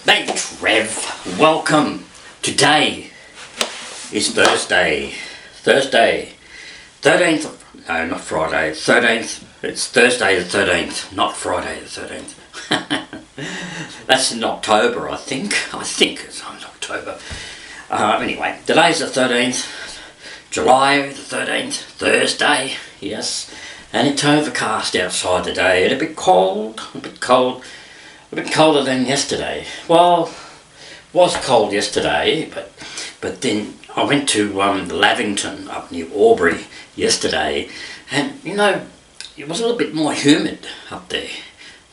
Hey Trev, welcome. Today is Thursday, 13th, no not Friday, 13th, it's Thursday the 13th, not Friday the 13th. That's in October I think it's in October. Anyway, today's the 13th, July the 13th, Thursday, yes, and it's overcast outside today and a bit colder than yesterday. Well, it was cold yesterday, but then I went to Lavington up near Albury yesterday, and you know, it was a little bit more humid up there,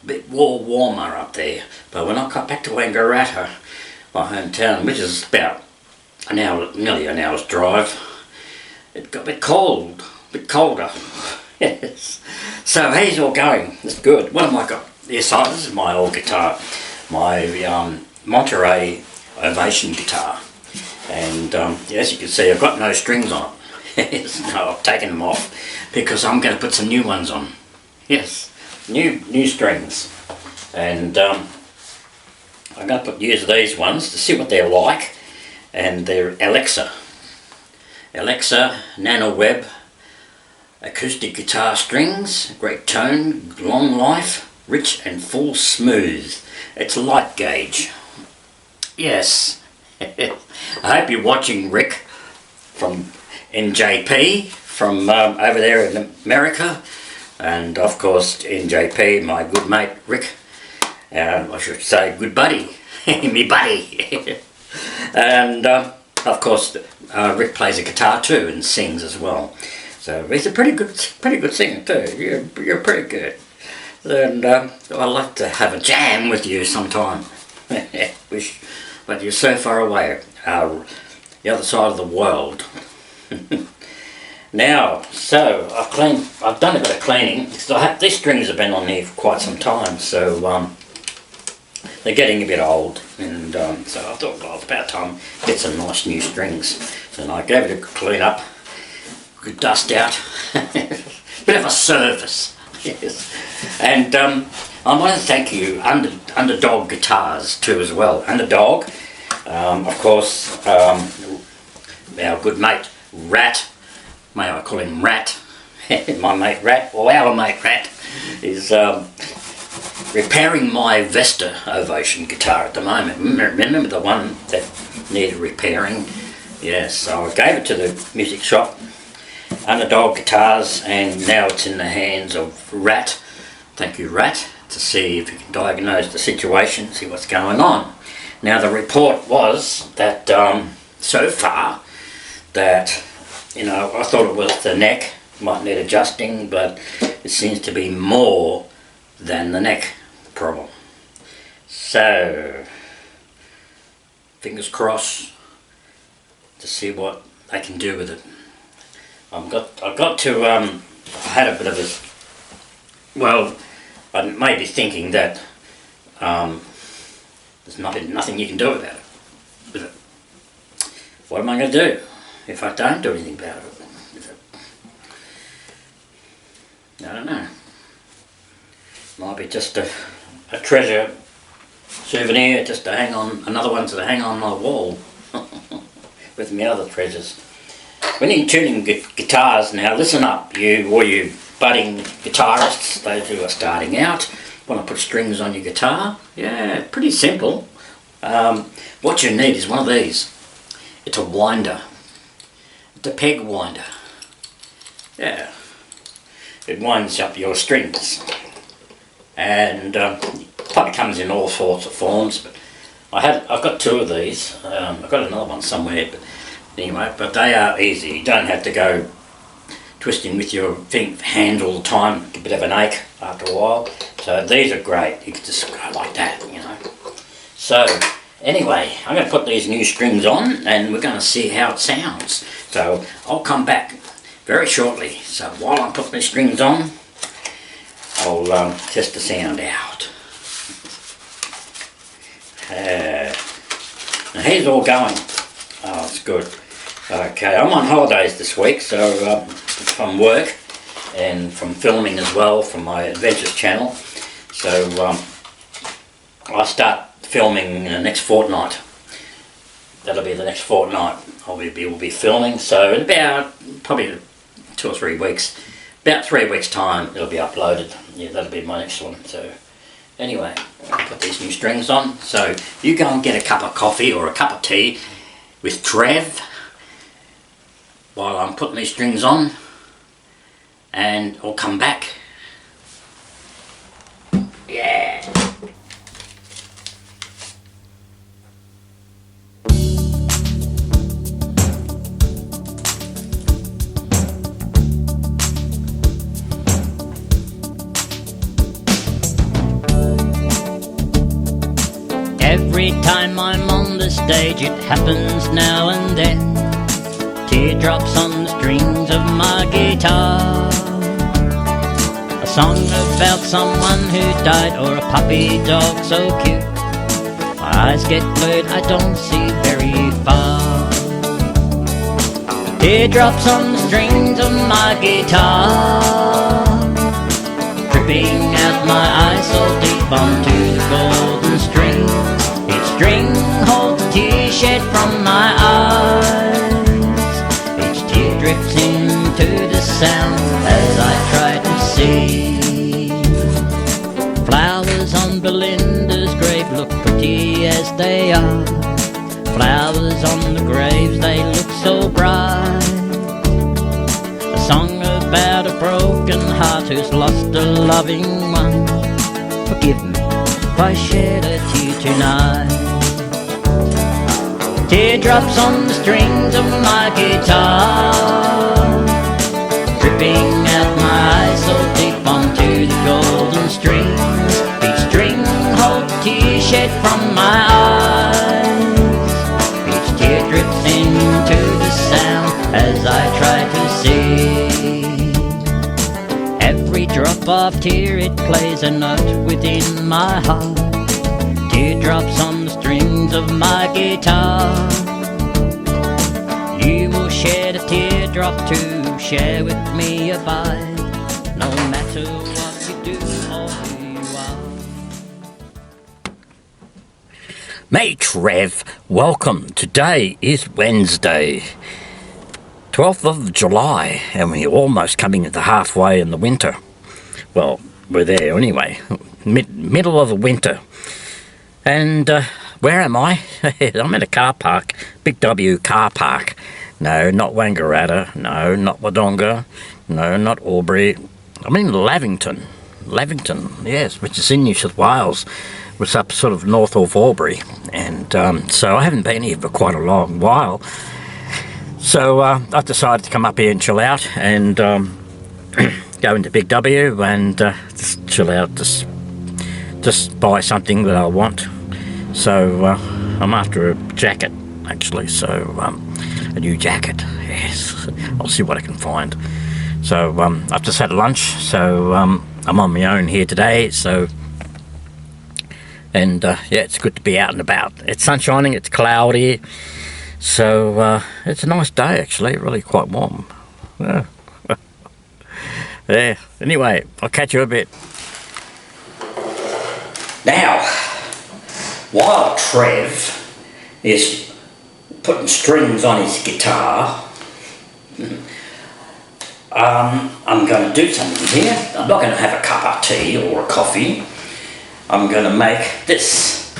a bit warmer up there. But when I got back to Wangaratta, my hometown, which is about an hour, nearly an hour's drive, it got a bit cold, a bit colder. Yes. So how's it all going? It's good. What have I got? Yes, this is my old guitar, my Monterey Ovation guitar, and as you can see, I've got no strings on it. No, I've taken them off because I'm going to put some new ones on. Yes, new strings, and I'm going to use these ones to see what they're like, and they're Alexa Nano Web acoustic guitar strings, great tone, long life, rich and full smooth. It's a light gauge. Yes. I hope you're watching, Rick from NJP from over there in America, and of course NJP, my good mate Rick, I should say good buddy, me buddy. And of course Rick plays a guitar too and sings as well, so he's a pretty good singer too. You're pretty good. And I'd like to have a jam with you sometime. But you're so far away, the other side of the world. Now, so I've done a bit of cleaning because these strings have been on here for quite some time, so they're getting a bit old, and so I thought, well, it's about time to get some nice new strings. And I gave it a clean up, good dust out, bit of a service. Yes. And I want to thank you, Underdog Guitars too as well. Underdog, of course, our good mate Rat, may I call him Rat, my mate Rat, or our mate Rat, is repairing my Vesta Ovation guitar at the moment. Remember the one that needed repairing? Yes, so I gave it to the music shop, Underdog Guitars, and now it's in the hands of Rat. Thank you, Rat, to see if you can diagnose the situation, see what's going on. Now the report was that so far that, you know, I thought it was the neck, might need adjusting, but it seems to be more than the neck problem. So fingers crossed to see what they can do with it. I had a bit of a, well, I may be thinking that there's nothing you can do about it. With it. What am I going to do if I don't do anything about it? I don't know. Might be just a treasure souvenir, just to hang on, another one to hang on my wall with my other treasures. When you're tuning guitars now, listen up, all you budding guitarists, those who are starting out, want to put strings on your guitar. Yeah, pretty simple. What you need is one of these. It's a winder. It's a peg winder. Yeah. It winds up your strings. And probably comes in all sorts of forms, but I've got two of these. I've got another one somewhere, but anyway, but they are easy. You don't have to go twisting with your hand all the time. A bit of an ache after a while. So these are great. You can just go like that, you know. So anyway, I'm going to put these new strings on and we're going to see how it sounds. So I'll come back very shortly. So while I'm putting the strings on, I'll test the sound out. Now here's all going. Oh, it's good. Okay, I'm on holidays this week, so from work and from filming as well from my Adventures channel. So I start filming in the next fortnight. That'll be the next fortnight we'll be filming. So in about probably 2 or 3 weeks, about 3 weeks time, it'll be uploaded. Yeah, that'll be my next one. So anyway, I'll put these new strings on. So you go and get a cup of coffee or a cup of tea with Trev while I'm putting these strings on, and I'll come back. Yeah. Every time I'm on the stage, it happens now and then. Teardrops on the strings of my guitar. A song about someone who died, or a puppy dog so cute. My eyes get blurred, I don't see very far. Teardrops on the strings of my guitar, dripping out my eyes so deep onto the golden strings. Each string holds a tear shed from my eyes. Each tear drips into the sound as I try to see. Flowers on Belinda's grave look pretty as they are. Flowers on the graves, they look so bright. A song about a broken heart who's lost a loving one. Forgive me if I shed a tear tonight. Teardrops on the strings of my guitar, dripping out my eyes so deep onto the golden strings. Each string holds a tear shed from my eyes. Each tear drips into the sound as I try to see. Every drop of tear, it plays a note within my heart. Teardrops on the strings of my guitar. You will shed a teardrop to share with me a bite, no matter what you do or who you are. Mate Trev, welcome. Today is Wednesday, 12th of July, and we're almost coming to halfway in the winter. Well, we're there anyway, middle of the winter. And where am I? I'm in a car park, Big W car park. No, not Wangaratta, no, not Wodonga, no, not Albury. I'm in Lavington, yes, which is in New South Wales. It's up sort of north of Albury, and so I haven't been here for quite a long while. So I've decided to come up here and chill out, and go into Big W and just chill out, just buy something that I want. So I'm after a jacket, actually, so a new jacket, yes. I'll see what I can find. So I've just had lunch, so I'm on my own here today, so, and yeah, it's good to be out and about. It's sun shining, it's cloudy, so it's a nice day, actually, really quite warm. Yeah. Yeah, anyway, I'll catch you a bit. Now, while Trev is putting strings on his guitar, I'm going to do something here. I'm not going to have a cup of tea or a coffee. I'm going to make this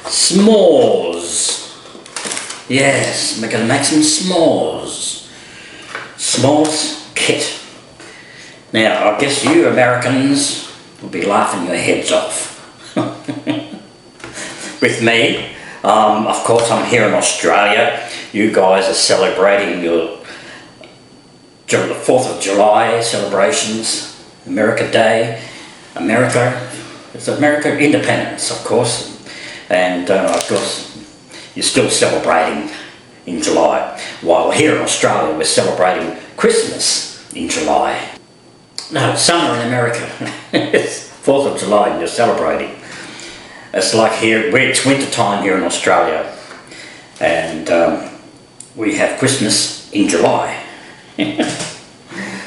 s'mores. Yes, we're going to make some s'mores. S'mores kit. Now, I guess you Americans will be laughing your heads off with me. Of course, I'm here in Australia. You guys are celebrating your 4th of July celebrations, America Day. It's America Independence, of course. And of course, you're still celebrating in July. While here in Australia, we're celebrating Christmas in July. No, summer in America. It's 4th of July and you're celebrating. It's like here, it's winter time here in Australia, and we have Christmas in July.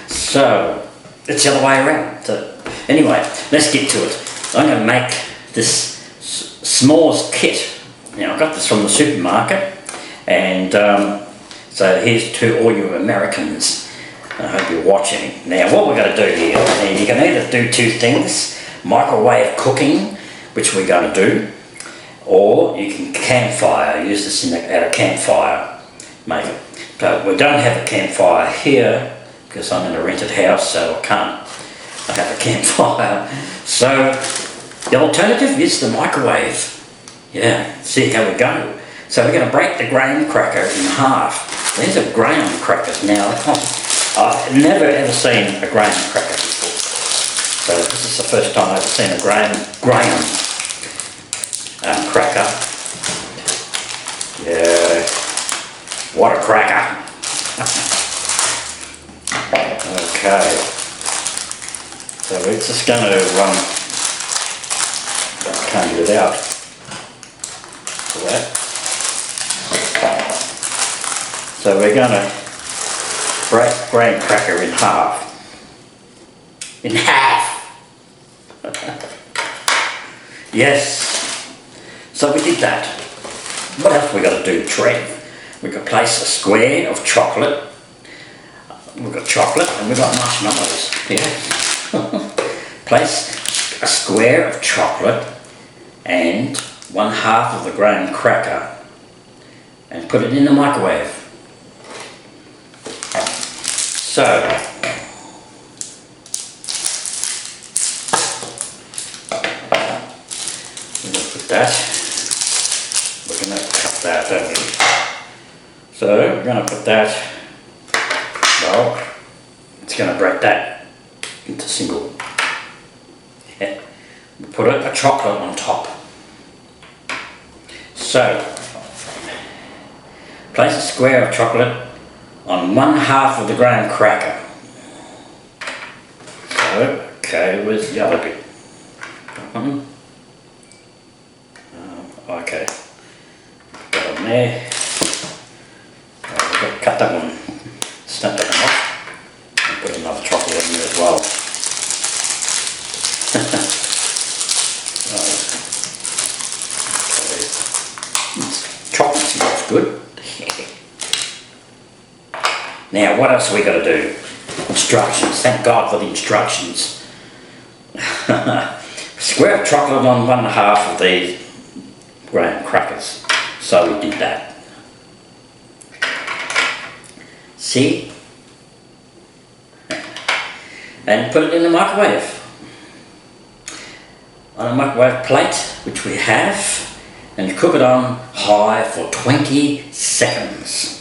So it's the other way around. So anyway, let's get to it. I'm going to make this Smores kit. Now I got this from the supermarket, and so here's to all you Americans. I hope you're watching. Now what we're going to do here, and you can either do two things: microwave cooking, which we're going to do, or you can campfire. Use this at a campfire, make it. So we don't have a campfire here because I'm in a rented house, so I can't have a campfire. So the alternative is the microwave. Yeah, see how we go. So we're going to break the graham cracker in half. These are graham crackers now. I've never ever seen a graham cracker before. So this is the first time I've ever seen a graham cracker. Yeah, what a cracker. Okay, so we're just going to can't get it out. That. So we're going to break graham cracker in half. In half! Yes! So we did that. What else we got to do, Trent? We could place a square of chocolate. We've got chocolate and we've got marshmallows. Yeah. Place a square of chocolate and 1/2 of the graham cracker and put it in the microwave. So we're going to put that. We're going to cut that, don't we? So we're going to put that. Well, it's going to break that into single. Yeah. We put a chocolate on top. So, place a square of chocolate on 1/2 of the graham cracker. So, okay, where's the other bit? Okay, put that on there. We've got to cut that one, snap that one off, and put another chocolate in there as well. Chocolate smells good. Now, what else have we got to do? Instructions. Thank God for the instructions. Square of chocolate on 1/2 of these graham crackers. So we did that. See? And put it in the microwave. On a microwave plate, which we have, and you cook it on high for 20 seconds.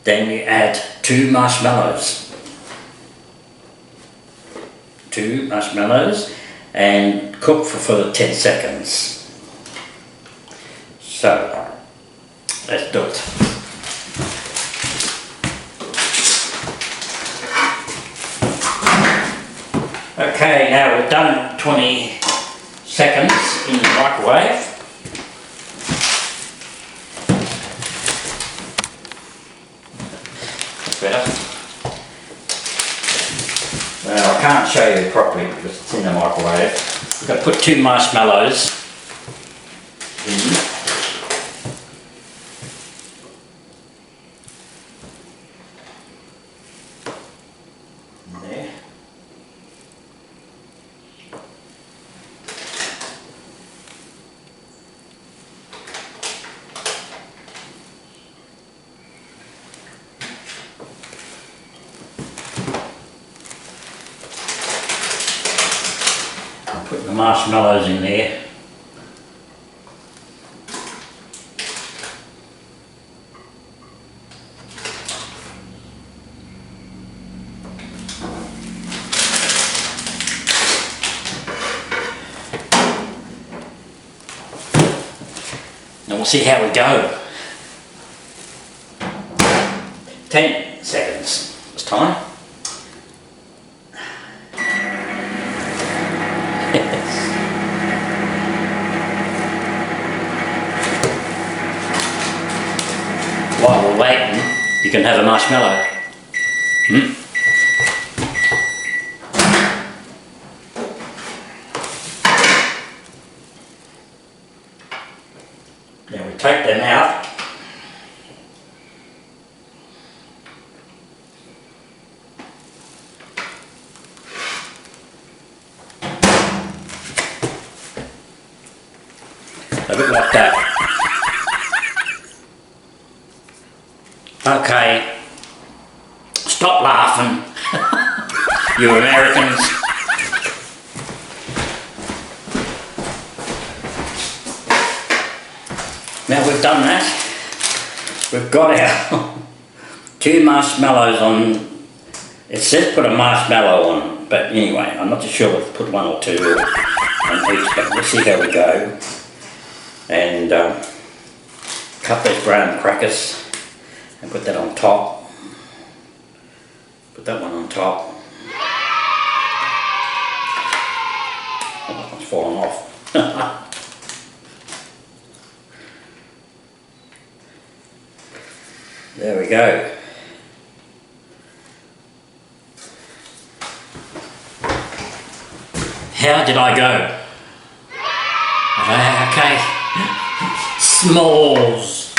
Then you add 2 marshmallows. 2 marshmallows and cook for further 10 seconds. So, let's do it. Okay, now we've done 20 seconds in the microwave. That's better. Well, I can't show you properly because it's in the microwave. We've got to put 2 marshmallows in. There. Put the marshmallows in there. And we'll see how we go. 10 seconds this time. While we're waiting, you can have a marshmallow. Then we take them out. A bit like that. Okay, stop laughing, you Americans. Now we've done that, we've got our 2 marshmallows on. It says put a marshmallow on, but anyway, I'm not too sure if put 1 or 2 on each, but we'll see how we go. And cut these brown crackers and put that on top. Put that one on top. Oh, that one's fallen off. There we go. How did I go? Okay. Smores.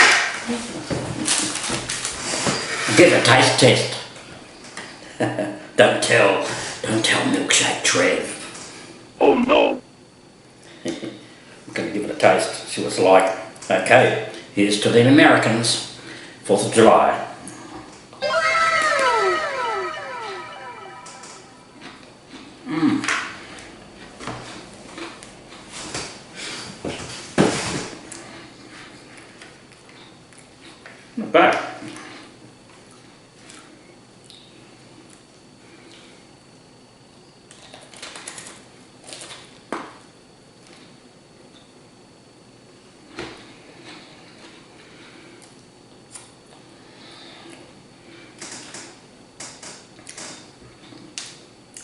Give a taste test. Don't tell Milkshake Trev. Oh no. I'm going to give it a taste, see what it's like. Okay, here's to the Americans. 4th of July. Not bad.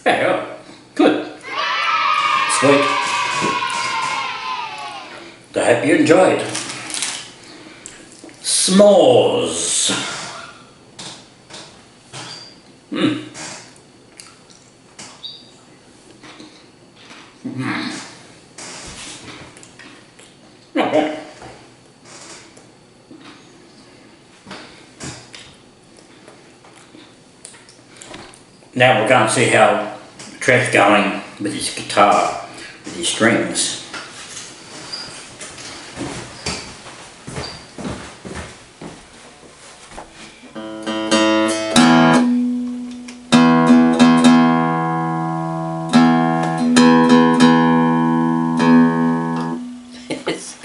There you go. Good. Sweet. I hope you enjoyed. S'mores. Not bad. Now we're going to see how Trev's going with his guitar, with his strings. Yes,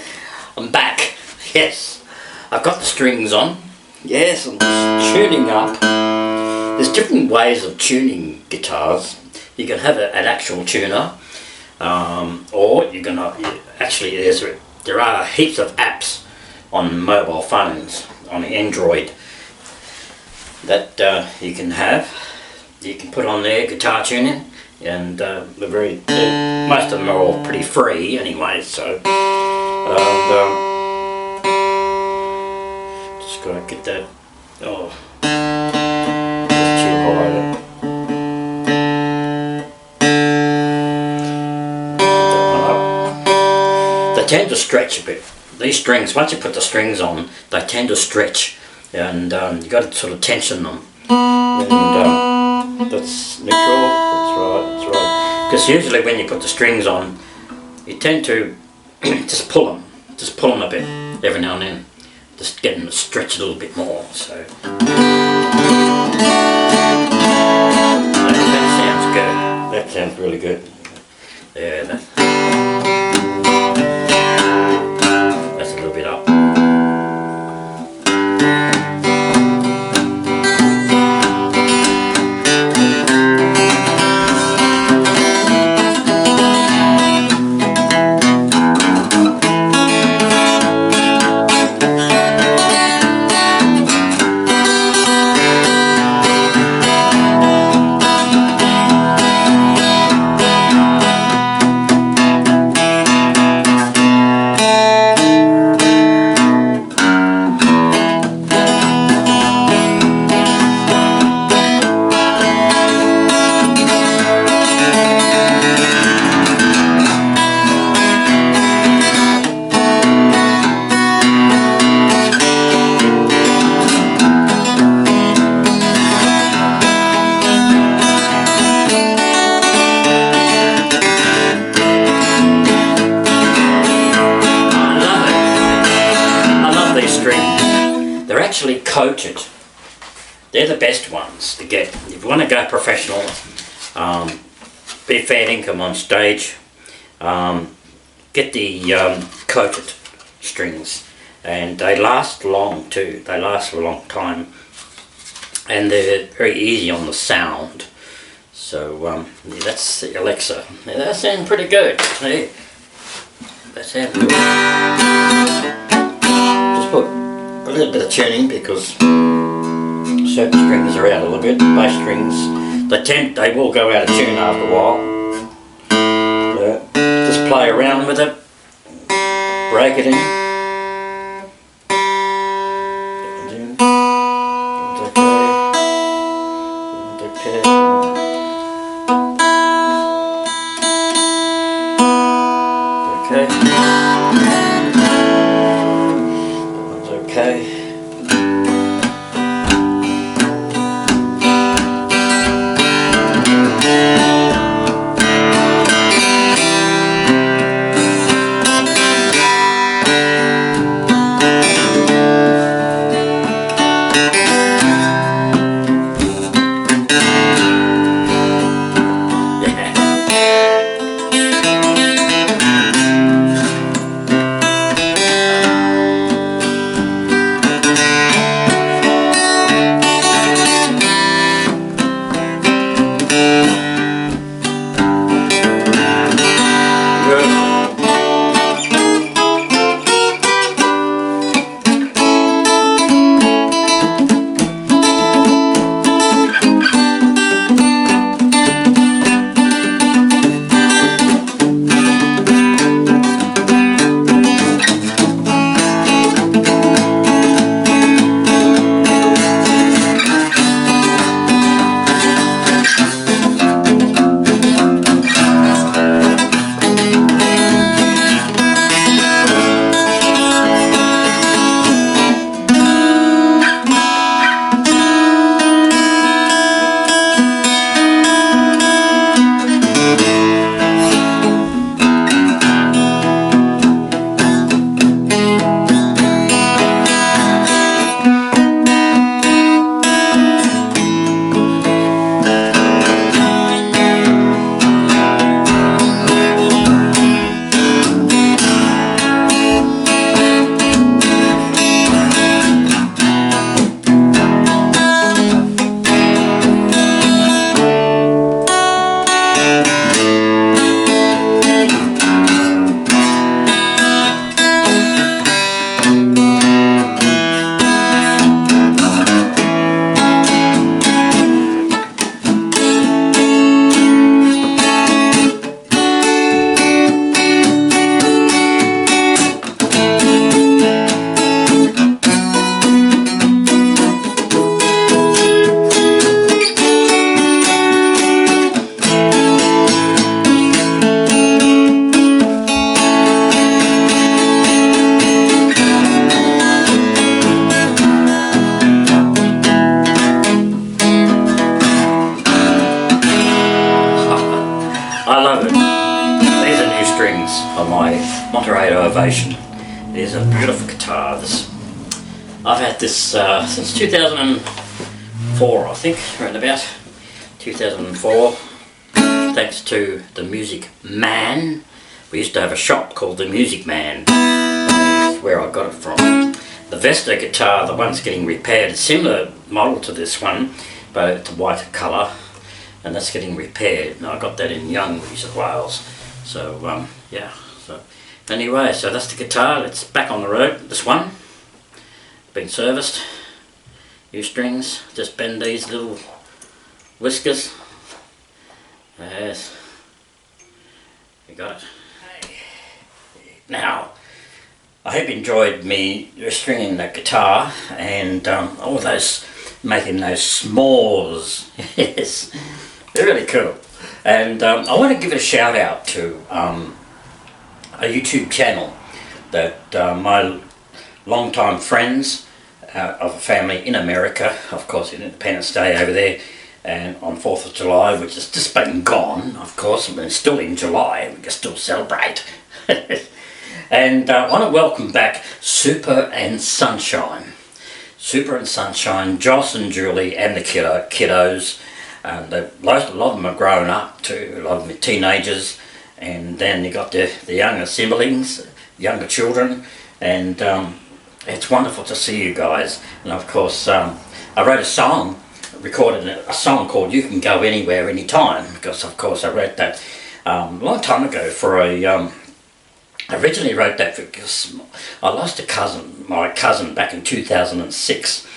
I'm back. Yes, I've got the strings on. Yes, I'm just tuning up. There's different ways of tuning guitars. You can have an actual tuner, or you can actually there are heaps of apps on mobile phones on Android that you can have. You can put on there guitar tuning, and they're most of them are all pretty free anyway. So just gotta get that. Oh. They tend to stretch a bit. These strings, once you put the strings on, they tend to stretch, and you've got to sort of tension them. And that's neutral, that's right. Because usually when you put the strings on, you tend to just pull them a bit every now and then, just get them to stretch a little bit more. So that sounds good. That sounds really good. Yeah, that's a little bit up. coated. They're the best ones to get. If you want to go professional, be fair income on stage, get the coated strings, and they last long too. They last for a long time, and they're very easy on the sound. So yeah, that's the Alexa. Yeah, that sounds pretty good. Yeah. That sounds good. Just put a little bit of tuning because certain strings are out a little bit. Bass strings, they will go out of tune after a while. Just play around with it, break it in. Okay. That one's okay. I love it. These are new strings on my Monterey Ovation. It is a beautiful guitar. I've had this since 2004, I think, around about 2004. Thanks to the Music Man. We used to have a shop called the Music Man. That's where I got it from. The Vesta guitar, the one's getting repaired, similar model to this one, but it's a white colour, and that's getting repaired. And I got that in Young, New South Wales. So yeah. So anyway, so that's the guitar. It's back on the road. This one, been serviced. New strings. Just bend these little whiskers. Yes. You got it. Now, I hope you enjoyed me stringing that guitar and all those, making those s'mores. Yes, they're really cool. And I want to give a shout out to a YouTube channel that my long-time friends of a family in America, of course in Independence Day over there, and on 4th of July, which has just been gone, of course, but it's still in July, we can still celebrate. And I want to welcome back Super and Sunshine. Super and Sunshine, Joss and Julie, and the kiddos. A lot of them are grown up too. A lot of them are teenagers, and then you got the younger siblings, younger children, and it's wonderful to see you guys. And of course, I wrote a song, recorded a song called "You Can Go Anywhere, Anytime," because of course I wrote that a long time ago for a. I originally wrote that because I lost my cousin back in 2006,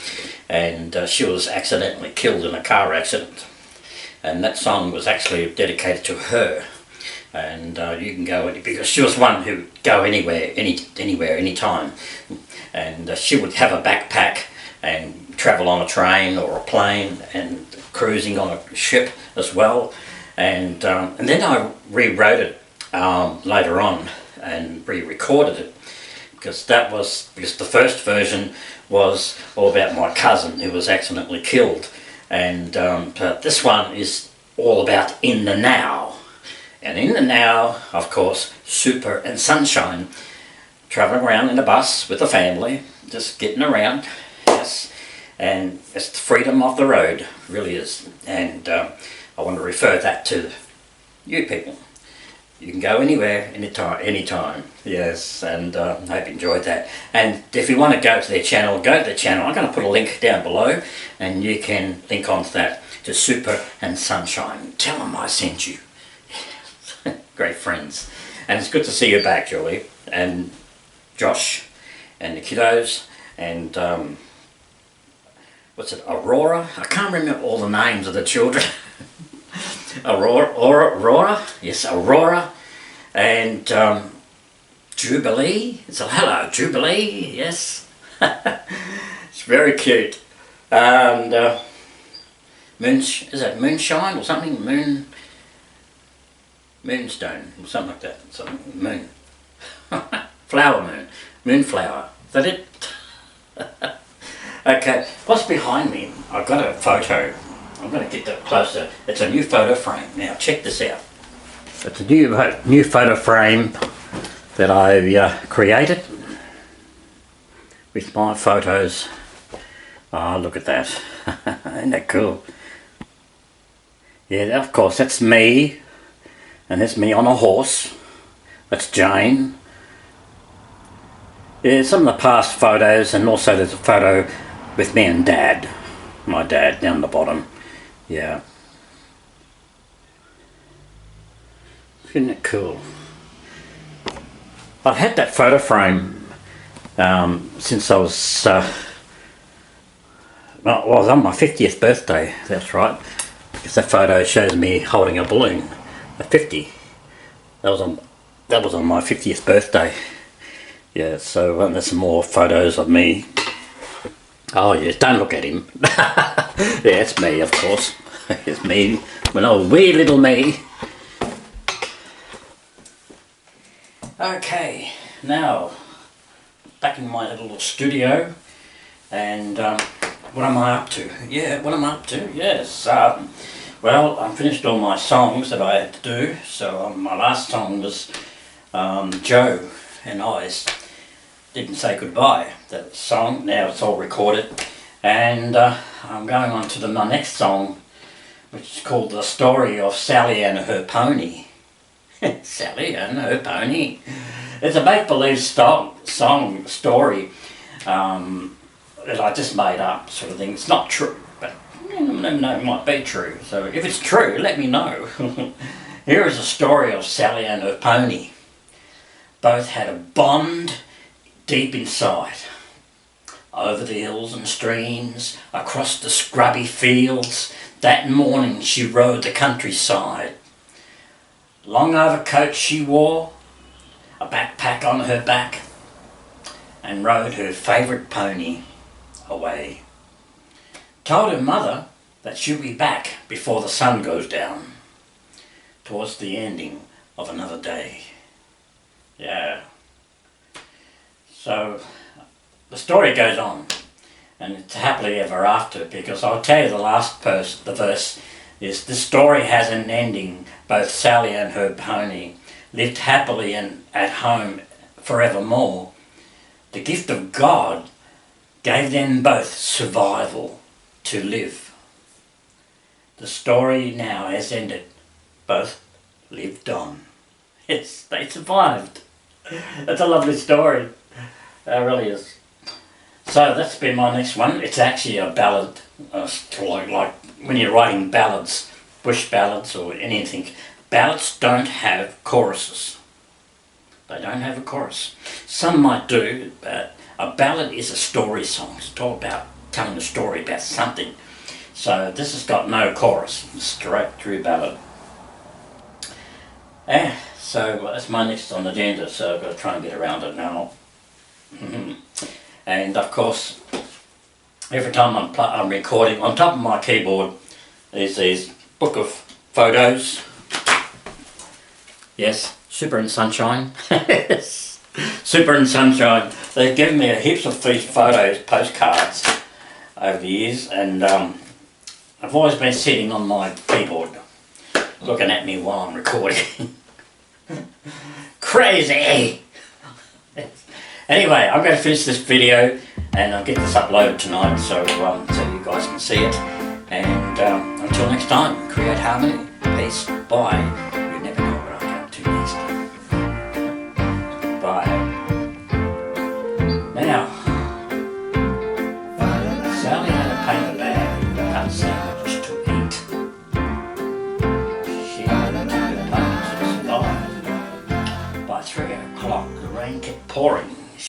and she was accidentally killed in a car accident, and that song was actually dedicated to her. And you can go because she was one who would go anywhere, anytime, and she would have a backpack and travel on a train or a plane and cruising on a ship as well, and then I rewrote it later on and re-recorded it because the first version was all about my cousin who was accidentally killed, and but this one is all about in the now. And in the now, of course, Super and Sunshine, travelling around in a bus with the family, just getting around, yes, and it's the freedom of the road, really is. And I want to refer that to you people. You can go anywhere, anytime, yes, and I hope you enjoyed that. And if you want to go to their channel, go to their channel. I'm going to put a link down below, and you can link onto that, to Super and Sunshine. Tell them I sent you. Great friends. And it's good to see you back, Julie, and Josh, and the kiddos, and what's it, Aurora? I can't remember all the names of the children. Aurora, yes, Aurora, and Jubilee. It's a hello, Jubilee, yes. It's very cute. And is that Moonshine or something? Moonstone or something like that. Moon. Flower moon. Moonflower. Is that it? Okay, what's behind me? I've got a photo. I'm going to get that closer. It's a new photo frame. Now check this out. It's a new photo frame that I created with my photos. Oh, look at that. Isn't that cool? Yeah, of course, that's me. And that's me on a horse. That's Jane. Yeah, some of the past photos, and also there's a photo with me and Dad. My dad down the bottom. Yeah. Isn't it cool? I've had that photo frame since I was, well, it was on my 50th birthday, that's right. Because that photo shows me holding a balloon, a 50. That was on my 50th birthday. Yeah, so there's some more photos of me. Oh yes, don't look at him. Yeah, it's me, of course. It's me, when I was wee little me. Okay, now back in my little studio, and what am I up to? Yeah, what am I up to? Yes, well, I finished all my songs that I had to do. So my last song was Joe and I's Didn't Say Goodbye. That song, now it's all recorded, and I'm going on to my next song, which is called The Story of Sally and Her Pony. Sally and Her Pony. It's a make-believe story that I just made up, sort of thing. It's not true, but no, it might be true. So if it's true, let me know. Here is a story of Sally and her pony. Both had a bond deep inside. Over the hills and streams, across the scrubby fields, that morning she rode the countryside. Long overcoat she wore, a backpack on her back, and rode her favourite pony away. Told her mother that she'll be back before the sun goes down, towards the ending of another day. Yeah. So the story goes on, and it's happily ever after, because I'll tell you the verse is, the story has an ending. Both Sally and her pony lived happily and at home forevermore. The gift of God gave them both survival to live. The story now has ended. Both lived on. Yes, they survived. That's a lovely story. It really is. So that's been my next one. It's actually a ballad, like when you're writing ballads, bush ballads or anything. Ballads don't have choruses. They don't have a chorus. Some might do, but a ballad is a story song. It's all about telling a story about something. So this has got no chorus. Straight through ballad. So that's my next on the agenda, so I've got to try and get around it now. And of course, every time I'm recording, on top of my keyboard is this book of photos. Yes, Super and Sunshine. Super and Sunshine. They've given me heaps of these photos, postcards over the years, and I've always been sitting on my keyboard looking at me while I'm recording. Crazy! Anyway, I'm going to finish this video and I'll get this uploaded tonight so you guys can see it. And until next time, create harmony. Peace. Bye. You never know what I'll get up to next. Bye. Now, Sally had a paper bag with a sandwich to eat. She had a paper to survive. By 3 o'clock, the rain kept pouring.